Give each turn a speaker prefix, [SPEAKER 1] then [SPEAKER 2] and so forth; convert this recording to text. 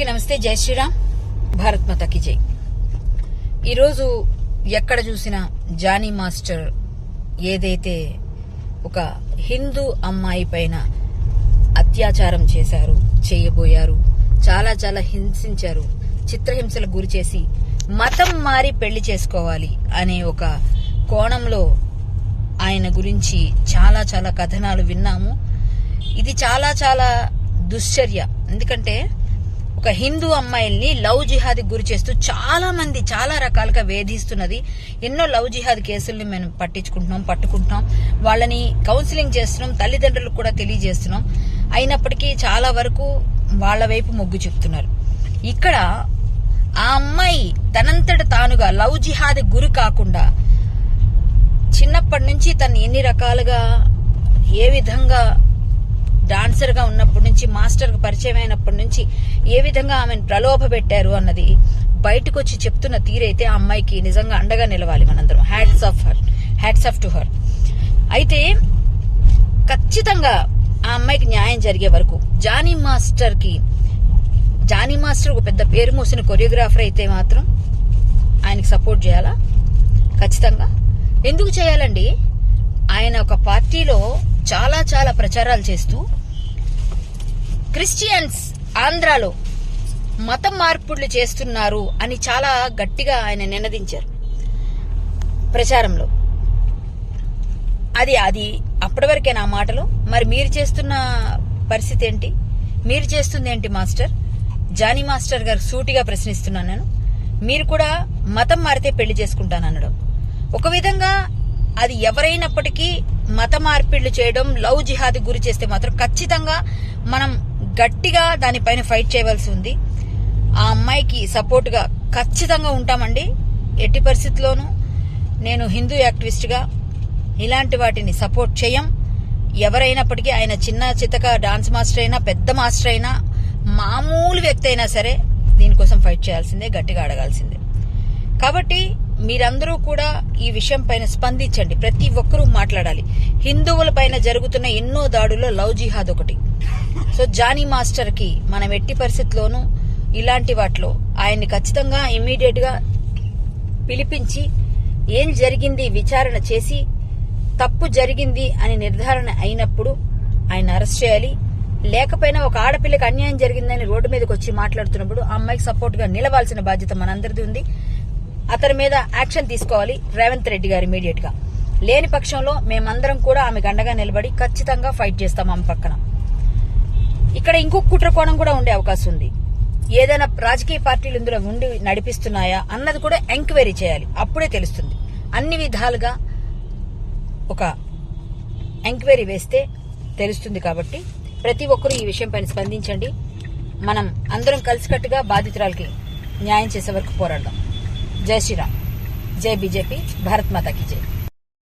[SPEAKER 1] నమస్తే, జై శ్రీరామ్, భారత్ మాతాకి జై. ఈరోజు ఎక్కడ చూసినా జానీ మాస్టర్ ఏదైతే ఒక హిందూ అమ్మాయి పైన అత్యాచారం చేయబోయారు, చాలా చాలా హింసించారు, చిత్రహింసలకు గురి చేసి మతం మారి పెళ్లి చేసుకోవాలి అనే ఒక కోణంలో ఆయన గురించి చాలా చాలా కథనాలు విన్నాము. ఇది చాలా చాలా దుశ్చర్య. ఎందుకంటే ఒక హిందూ అమ్మాయిల్ని లవ్ జిహాద్ గురి చేస్తూ చాలా మంది చాలా రకాలుగా వేధిస్తున్నది. ఎన్నో లవ్ జిహాద్ కేసుల్ని మేము పట్టుకుంటున్నాం, వాళ్ళని కౌన్సిలింగ్ చేస్తున్నాం, తల్లిదండ్రులకు కూడా తెలియజేస్తున్నాం. అయినప్పటికీ చాలా వరకు వాళ్ళ వైపు మొగ్గు చూపుతున్నారు. ఇక్కడ ఆ అమ్మాయి తనంతట తానుగా లవ్ జిహాద్ గురి కాకుండా చిన్నప్పటి నుంచి తను ఎన్ని రకాలుగా ఏ విధంగా డాన్సర్ గా ఉన్నప్పటి నుంచి మాస్టర్ కు పరిచయం అయినప్పటి నుంచి ఏ విధంగా ఆమెను ప్రలోభ పెట్టారు అన్నది బయటకు వచ్చి చెప్తున్న తీరైతే ఆ అమ్మాయికి నిజంగా అండగా నిలవాలి మనందరం. Hats off to her. అయితే ఖచ్చితంగా ఆ అమ్మాయికి న్యాయం జరిగే వరకు జానీ మాస్టర్ ఒక పెద్ద పేరు మోసిన కొరియోగ్రాఫర్ అయితే మాత్రం ఆయనకి సపోర్ట్ చేయాలా? ఖచ్చితంగా. ఎందుకు చేయాలండి? ఆయన ఒక పార్టీలో చాలా చాలా ప్రచారాలు చేస్తూ క్రిస్టియన్స్ ఆంధ్రాలో మతం మార్పులు చేస్తున్నారు అని చాలా గట్టిగా ఆయన నినదించారు ప్రచారంలో. అది అప్పటి వరకే నా మాటలు. మరి మీరు చేస్తున్న పరిస్థితి ఏంటి? మీరు చేస్తుంది ఏంటి మాస్టర్? జానీ మాస్టర్ గారు సూటిగా ప్రశ్నిస్తున్నాను నేను. మీరు కూడా మతం మారితే పెళ్లి చేసుకుంటాననడం ఒక విధంగా, అది ఎవరైనప్పటికీ మత మార్పిళ్లు చేయడం, లవ్ జిహాద్ గురి చేస్తే మాత్రం ఖచ్చితంగా మనం గట్టిగా దానిపైన ఫైట్ చేయవలసి ఉంది. ఆ అమ్మాయికి సపోర్ట్ గా ఖచ్చితంగా ఉంటామండి. ఎట్టి పరిస్థితుల్లోనూ నేను హిందూ యాక్టివిస్ట్ గా ఇలాంటి వాటిని సపోర్ట్ చేయం. ఎవరైనప్పటికీ ఆయన చిన్న చితక డాన్స్ మాస్టర్ అయినా, పెద్ద మాస్టర్ అయినా, మామూలు వ్యక్తి అయినా సరే దీనికోసం ఫైట్ చేయాల్సిందే, గట్టిగా అడగాల్సిందే. కాబట్టి మీరందరూ కూడా ఈ విషయం పైన స్పందించండి. ప్రతి ఒక్కరూ మాట్లాడాలి. హిందువుల పైన జరుగుతున్న ఎన్నో దాడుల్లో లవ్ జిహాద్ ఒకటి. సో జానీ మాస్టర్ కి మనం ఎట్టి పరిస్థితుల్లోనూ ఇలాంటి వాటిలో ఆయన్ని ఖచ్చితంగా ఇమ్మీడియట్ గా పిలిపించి ఏం జరిగింది విచారణ చేసి తప్పు జరిగింది అని నిర్ధారణ అయినప్పుడు ఆయన అరెస్ట్ చేయాలి. లేకపోయినా ఒక ఆడపిల్లకి అన్యాయం జరిగిందని రోడ్డు మీదకి వచ్చి మాట్లాడుతున్నప్పుడు ఆ అమ్మాయికి సపోర్ట్ గా నిలవాల్సిన బాధ్యత మనందరిది ఉంది. అతని మీద యాక్షన్ తీసుకోవాలి రేవంత్ రెడ్డి గారు ఇమీడియట్ గా. లేని పక్షంలో మేమందరం కూడా ఆమెకు అండగా నిలబడి ఖచ్చితంగా ఫైట్ చేస్తాం ఆమె పక్కన. ఇక్కడ ఇంకొక కుట్ర కోణం కూడా ఉండే అవకాశం ఉంది. ఏదైనా రాజకీయ పార్టీలు ఇందులో ఉండి నడిపిస్తున్నాయా అన్నది కూడా ఎంక్వైరీ చేయాలి. అప్పుడే తెలుస్తుంది. అన్ని విధాలుగా ఒక ఎంక్వైరీ వేస్తే తెలుస్తుంది. కాబట్టి ప్రతి ఒక్కరూ ఈ విషయం పైన స్పందించండి. మనం అందరం కలిసికట్టుగా బాధితురాలకి న్యాయం చేసే వరకు పోరాడదాం. జై శ్రీరామ్, జై బీజేపీ, భారత్ మాతాకి జై.